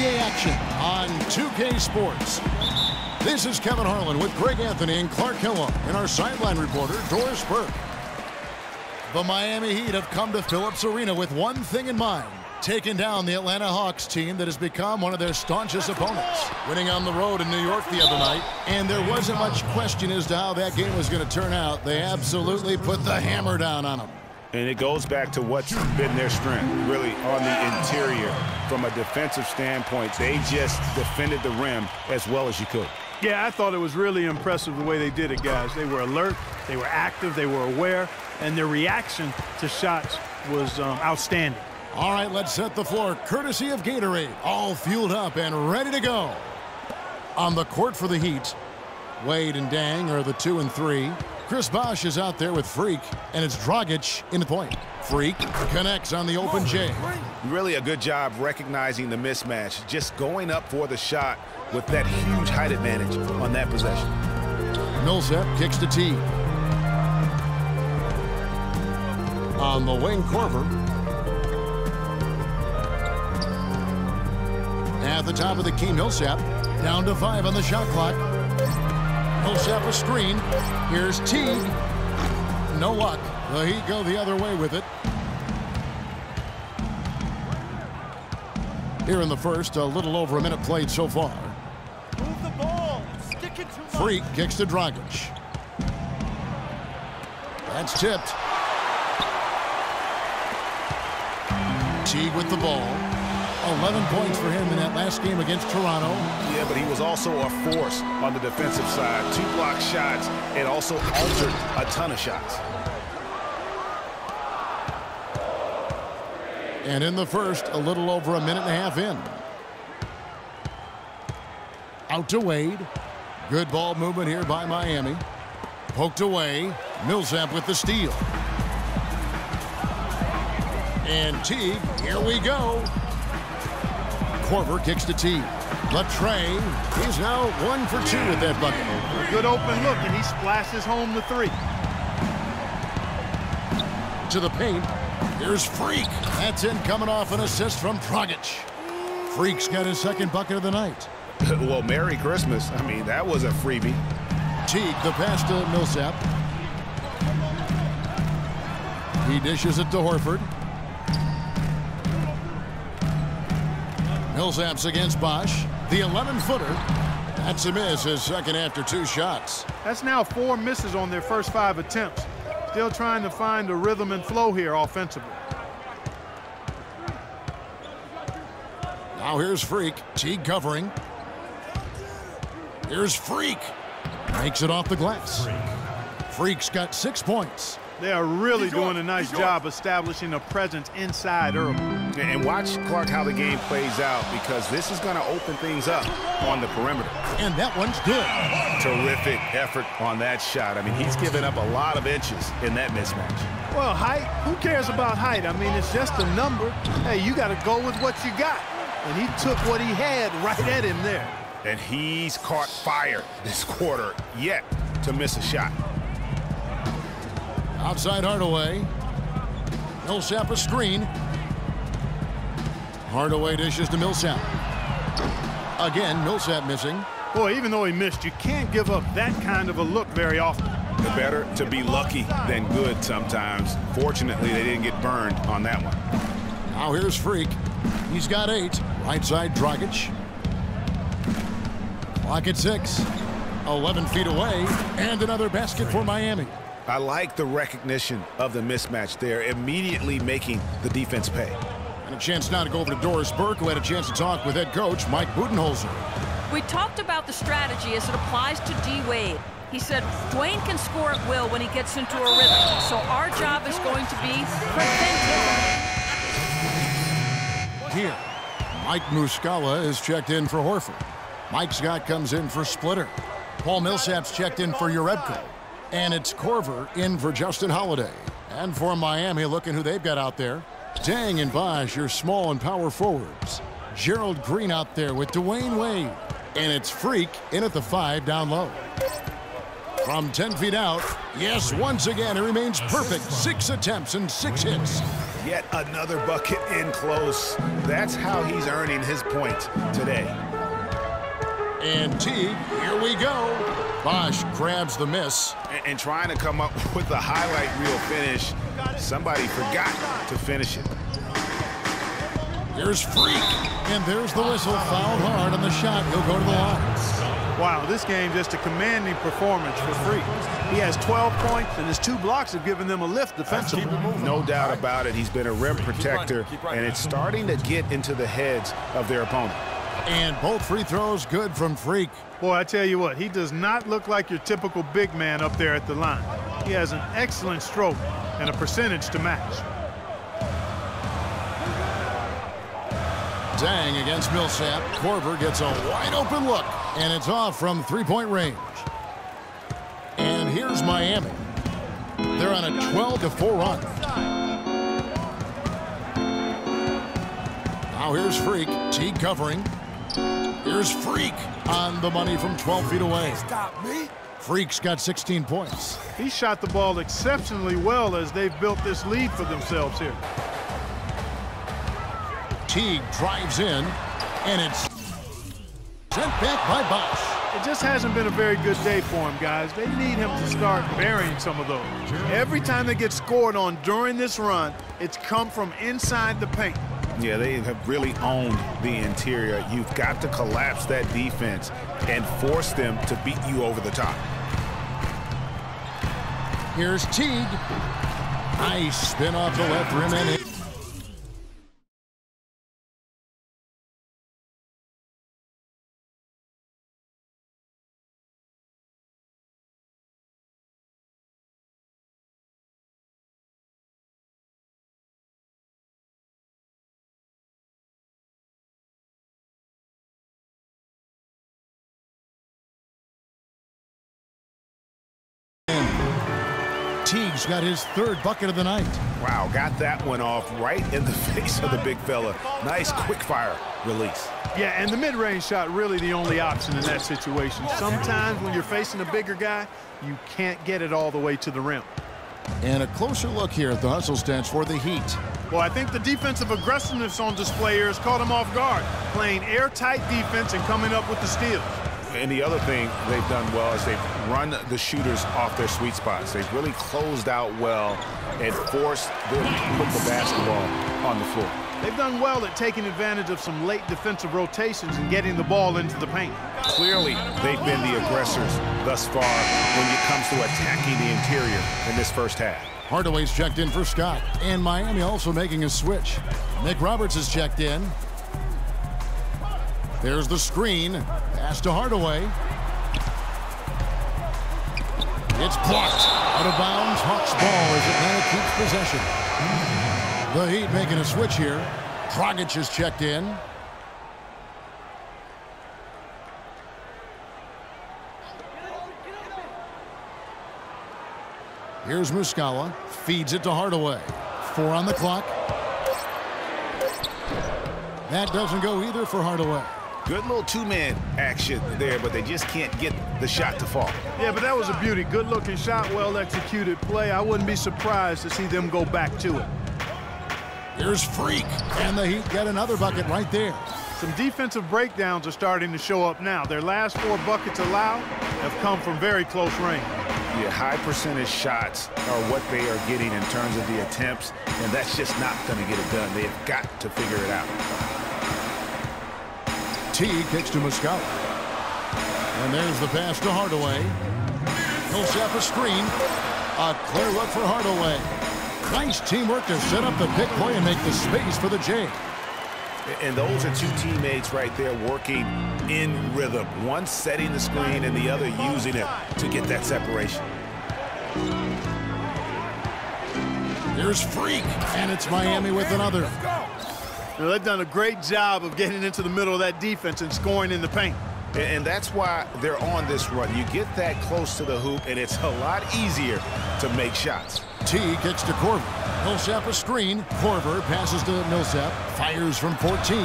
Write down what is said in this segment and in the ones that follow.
NBA action on 2K Sports. This is Kevin Harlan with Greg Anthony and Clark Kellogg and our sideline reporter, Doris Burke. The Miami Heat have come to Phillips Arena with one thing in mind: taking down the Atlanta Hawks team that has become one of their staunchest opponents. Winning on the road in New York the other night, and there wasn't much question as to how that game was going to turn out. They absolutely put the hammer down on them. And it goes back to what's been their strength, really, on the interior. From a defensive standpoint, they just defended the rim as well as you could. Yeah, I thought it was really impressive the way they did it, guys. They were alert, they were active, they were aware, and their reaction to shots was outstanding. All right, let's set the floor, courtesy of Gatorade. All fueled up and ready to go. On the court for the Heat, Wade and Dang are the 2 and 3. Chris Bosh is out there with Freak, and it's Dragic in the point. Freak connects on the open J. Really a good job recognizing the mismatch, just going up for the shot with that huge height advantage on that possession. Millsap kicks to T. On the wing, Korver. At the top of the key, Millsap. Down to 5 on the shot clock. Millsap a screen. Here's Teague. No luck. The Heat go the other way with it. Here in the first, a little over a minute played so far. Move the ball. Stick it to Freak kicks to Dragic. That's tipped. Teague with the ball. 11 points for him in that last game against Toronto. Yeah, but he was also a force on the defensive side. 2 block shots and also altered a ton of shots. And in the first, a little over a minute and a half in. Out to Wade. Good ball movement here by Miami. Poked away. Millsap with the steal. And Teague, here we go. Korver kicks to T. Latrey, he's now 1 for 2 with that bucket. A good open look, and he splashes home the 3. To the paint, here's Freak. That's in, coming off an assist from Dragic. Freak's got his second bucket of the night. Well, Merry Christmas. I mean, that was a freebie. Teague, the pass to Millsap. He dishes it to Horford. Millsap's against Bosh. The 11-footer. That's a miss, his second after 2 shots. That's now 4 misses on their first 5 attempts. Still trying to find the rhythm and flow here offensively. Now here's Freak. Teague covering. Here's Freak. Makes it off the glass. Freak's got 6 points. They are really doing a nice job establishing a presence inside early. And watch, Clark, how the game plays out, because this is going to open things up on the perimeter. And that one's good. Terrific effort on that shot. I mean, he's given up a lot of inches in that mismatch. Well, height, who cares about height? I mean, it's just a number. Hey, you got to go with what you got. And he took what he had right at him there. And he's caught fire this quarter, yet to miss a shot. Outside Hardaway. Millsap a screen. Hardaway dishes to Millsap. Again, Millsap missing. Boy, even though he missed, you can't give up that kind of a look very often. Better to be lucky than good sometimes. Fortunately, they didn't get burned on that one. Now here's Freak. He's got 8. Right side, Dragic. Clock at 6. 11 feet away. And another basket for Miami. I like the recognition of the mismatch there, immediately making the defense pay. And a chance now to go over to Doris Burke, who had a chance to talk with head coach Mike Budenholzer. We talked about the strategy as it applies to D. Wade. He said Dwayne can score at will when he gets into a rhythm, so our job is going to be preventing. Here, Mike Muscala is checked in for Horford. Mike Scott comes in for Splitter. Paul Millsap's checked in for Urebko. And it's Korver in for Justin Holiday. And for Miami, looking who they've got out there. Dang and Bosh, your small and power forwards. Gerald Green out there with Dwayne Wade. And it's Freak in at the 5 down low. From 10 feet out, yes, once again, he remains perfect. 6 attempts and 6 hits. Yet another bucket in close. That's how he's earning his point today. And Teague, here we go. Bosch grabs the miss. And trying to come up with a highlight reel finish. Somebody forgot to finish it. Here's Freak. And there's the whistle. Fouled hard on the shot. He'll go to the line. Wow, this game just a commanding performance for Freak. He has 12 points, and his 2 blocks have given them a lift defensively. No doubt about it. He's been a rim protector, and it's starting to get into the heads of their opponent. And both free throws good from Freak. Boy, I tell you what, he does not look like your typical big man up there at the line. He has an excellent stroke and a percentage to match. Dang against Millsap. Korver gets a wide open look, and it's off from three-point range. And here's Miami. They're on a 12-4 run. Now here's Freak. Teague covering. Here's Freak on the money from 12 feet away. Freak's got 16 points. He shot the ball exceptionally well as they've built this lead for themselves here. Teague drives in, and it's sent back by Bosch. It just hasn't been a very good day for him, guys. They need him to start burying some of those. Every time they get scored on during this run, it's come from inside the paint. Yeah, they have really owned the interior. You've got to collapse that defense and force them to beat you over the top. Here's Teague. Nice spin off the left rim and in. Teague's got his 3rd bucket of the night. Wow, got that one off right in the face of the big fella. Nice quick fire release. Yeah, and the mid-range shot really the only option in that situation. Sometimes when you're facing a bigger guy, you can't get it all the way to the rim. And a closer look here at the hustle stats for the Heat. Well, I think the defensive aggressiveness on display here has caught them off guard, playing airtight defense and coming up with the steals. And the other thing they've done well is they've run the shooters off their sweet spots. They've really closed out well and forced them to put the basketball on the floor. They've done well at taking advantage of some late defensive rotations and getting the ball into the paint. Clearly, they've been the aggressors thus far when it comes to attacking the interior in this first half. Hardaway's checked in for Scott, and Miami also making a switch. Nick Roberts is checked in. There's the screen. Pass to Hardaway. It's blocked. Out of bounds. Hawks ball as Atlanta keeps possession. The Heat making a switch here. Dragic is checked in. Here's Muscala. Feeds it to Hardaway. 4 on the clock. That doesn't go either for Hardaway. Good little 2-man action there, but they just can't get the shot to fall. Yeah, but that was a beauty. Good-looking shot, well-executed play. I wouldn't be surprised to see them go back to it. Here's Freak, and the Heat get another bucket right there. Some defensive breakdowns are starting to show up now. Their last 4 buckets allowed have come from very close range. Yeah, high percentage shots are what they are getting in terms of the attempts, and that's just not going to get it done. They've got to figure it out. Teague kicks to Muscala. And there's the pass to Hardaway. Millsap a screen. A clear look for Hardaway. Nice teamwork to set up the pick play and make the space for the J. And those are 2 teammates right there working in rhythm. One setting the screen and the other using it to get that separation. Here's Freak, and it's Miami with another. Now, they've done a great job of getting into the middle of that defense and scoring in the paint. And that's why they're on this run. You get that close to the hoop, and it's a lot easier to make shots. T kicks to Korver. Millsap a screen. Korver passes to Millsap. Fires from 14.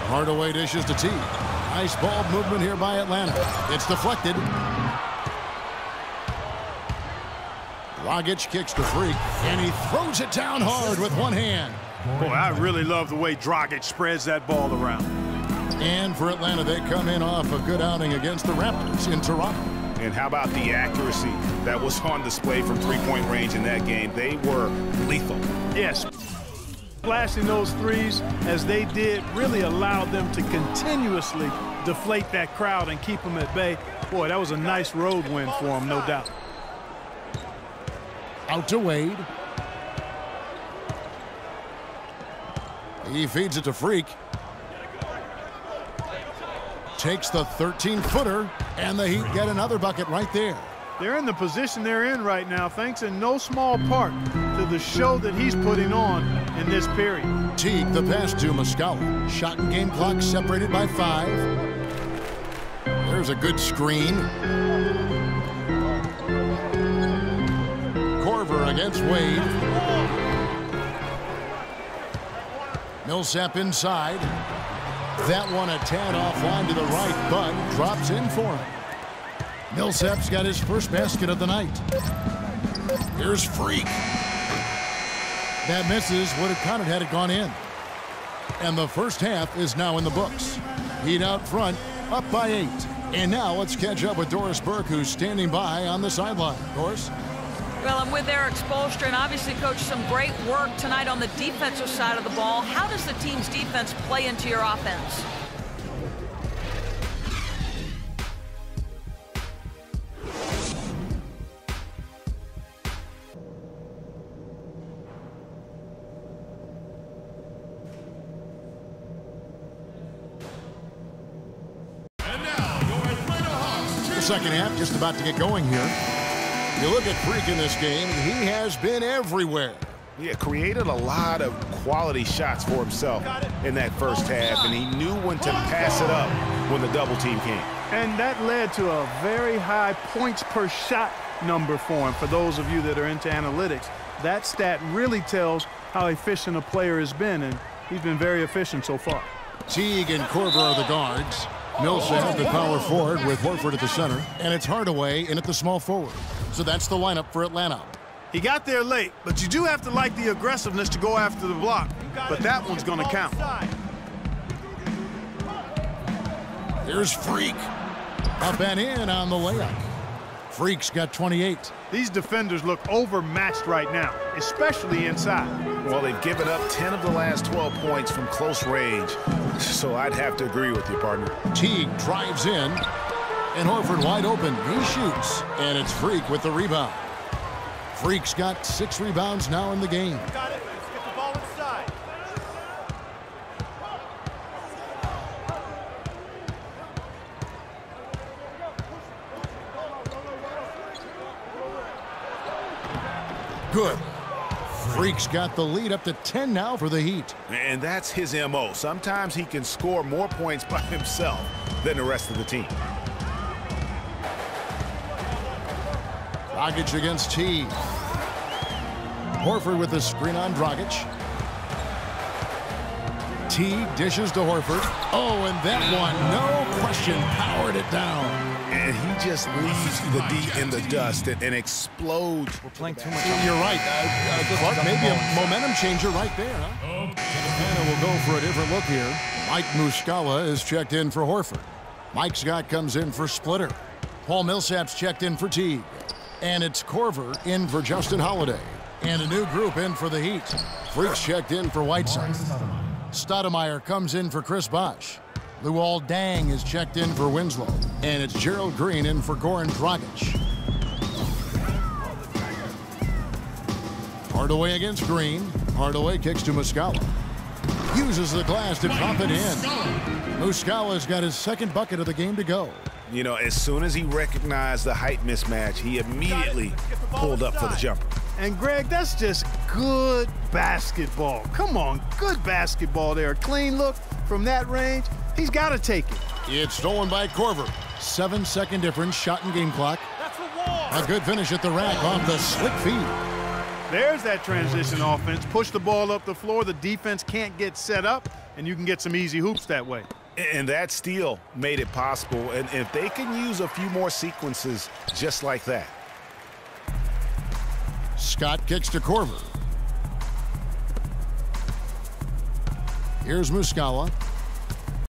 Hardaway dishes to T. Nice ball movement here by Atlanta. It's deflected. Dragic kicks to Freak, and he throws it down hard with one hand. Boy, I really love the way Dragic spreads that ball around. And for Atlanta, they come in off a good outing against the Raptors in Toronto. And how about the accuracy that was on display from three-point range in that game? They were lethal. Yes. Flashing those threes as they did really allowed them to continuously deflate that crowd and keep them at bay. Boy, that was a nice road win for them, no doubt. Out to Wade. He feeds it to Freak. Takes the 13-footer, and the Heat get another bucket right there. They're in the position they're in right now, thanks in no small part to the show that he's putting on in this period. Teague, the pass to Muscala. Shot and game clock separated by 5. There's a good screen. Korver against Wade. Millsap inside. That one a tad offline to the right, but drops in for him. Millsap's got his first basket of the night. Here's Freak. That misses. Would have counted had it gone in. And the first half is now in the books. Heat out front, up by 8. And now let's catch up with Doris Burke, who's standing by on the sideline. Doris? Well, I'm with Eric Spoelstra, and obviously, Coach, some great work tonight on the defensive side of the ball. How does the team's defense play into your offense? And now, your Atlanta Hawks. The second half just about to get going here. You look at Freak in this game, he has been everywhere. Yeah, created a lot of quality shots for himself in that first half, and he knew when to pass it up when the double team came. And that led to a very high points per shot number for him. For those of you that are into analytics, that stat really tells how efficient a player has been, and he's been very efficient so far. Teague and Korver are the guards. Millsap, the power forward, with Horford at the center. And it's Hardaway in at the small forward. So that's the lineup for Atlanta. He got there late, but you do have to like the aggressiveness to go after the block. But that one's going to count. Here's Freak. Up and in on the layup. Freak's got 28. These defenders look overmatched right now, especially inside. Well, they've given up 10 of the last 12 points from close range, so I'd have to agree with you, partner. Teague drives in, and Horford wide open. He shoots, and it's Freak with the rebound. Freak's got 6 rebounds now in the game. Got it. Let's get the ball inside. Good. Freak's got the lead up to 10 now for the Heat. And that's his M.O. Sometimes he can score more points by himself than the rest of the team. Dragic against Teague. Horford with the screen on Dragic. Teague dishes to Horford. Oh, and that one, no question, powered it down. And he just leaves the D in the dust and explodes. We're playing too much. You're right. Clark, maybe a momentum changer right there, huh? Atlanta will go for a different look here. Mike Muscala is checked in for Horford. Mike Scott comes in for Splitter. Paul Millsap's checked in for Teague. And it's Korver in for Justin Holiday. And a new group in for the Heat. Freak's checked in for Whiteside. Stoudemire comes in for Chris Bosh. Luol Deng is checked in for Winslow. And it's Gerald Green in for Goran Dragic. Hardaway against Green. Hardaway kicks to Muscala. Uses the glass to drop it in. Muscala's got his second bucket of the game to go. You know, as soon as he recognized the height mismatch, he immediately pulled up for the jumper. And, Greg, that's just good basketball. Come on, good basketball there. Clean look from that range. He's got to take it. It's stolen by Korver. 7-second difference, shot and game clock. That's a wall. A good finish at the rack off the slick feed. There's that transition offense. Push the ball up the floor. The defense can't get set up, and you can get some easy hoops that way. And that steal made it possible. And if they can use a few more sequences just like that. Scott kicks to Korver. Here's Muscala.